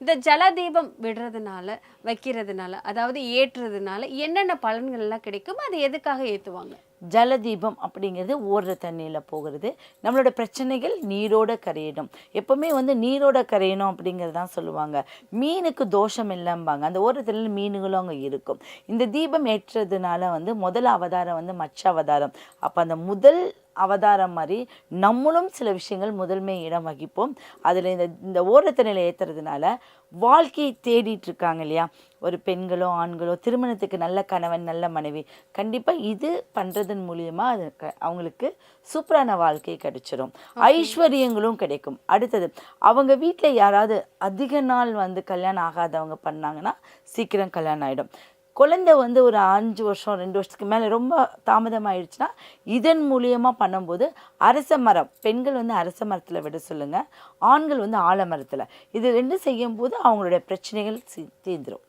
இந்த ஜலதீபம் விடுறதுனால வைக்கிறதுனால அதாவது ஏற்றுறதுனால என்னென்ன பலன்கள்லாம் கிடைக்கும், அது எதுக்காக ஏற்றுவாங்க? ஜலதீபம் அப்படிங்கிறது ஓடுற தண்ணியில் போகிறது. நம்மளோட பிரச்சனைகள் நீரோட கரையணும். எப்போவுமே நீரோட கரையணும் அப்படிங்கிறது தான் சொல்லுவாங்க. மீனுக்கு தோஷம் இல்லைம்பாங்க. அந்த ஓடுற தண்ணியில் மீனுகளும் அங்கே இருக்கும். இந்த தீபம் ஏற்றுறதுனால முதல் அவதாரம் மச்ச அவதாரம். அப்போ அந்த முதல் அவதாரம் மாதிரி நம்மளும் சில விஷயங்கள் முதன்மை இடம் வகிப்போம். அதில் இந்த ஓரத்தனையில் ஏற்றுறதுனால வாழ்க்கையை தேடிட்டு இருக்காங்க இல்லையா, ஒரு பெண்களோ ஆண்களோ, திருமணத்துக்கு நல்ல கணவன் நல்ல மனைவி, கண்டிப்பாக இது பண்ணுறதன் மூலியமாக அது அவங்களுக்கு சூப்பரான வாழ்க்கை கிடைச்சிடும். ஐஸ்வர்யங்களும் கிடைக்கும். அடுத்தது, அவங்க வீட்டில் யாராவது அதிக நாள் கல்யாணம் ஆகாதவங்க பண்ணாங்கன்னா சீக்கிரம் கல்யாணம் ஆகிடும். குழந்தை ஒரு 5 வருஷம் 2 வருஷத்துக்கு மேலே ரொம்ப தாமதமாகிடுச்சுன்னா இதன் மூலியமாக பண்ணும்போது அரச மரம், பெண்கள் அரச மரத்தில் விட சொல்லுங்கள், ஆண்கள் ஆலமரத்தில், இது 2 செய்யும்போது அவங்களுடைய பிரச்சனைகள் தீர்ந்துடும்.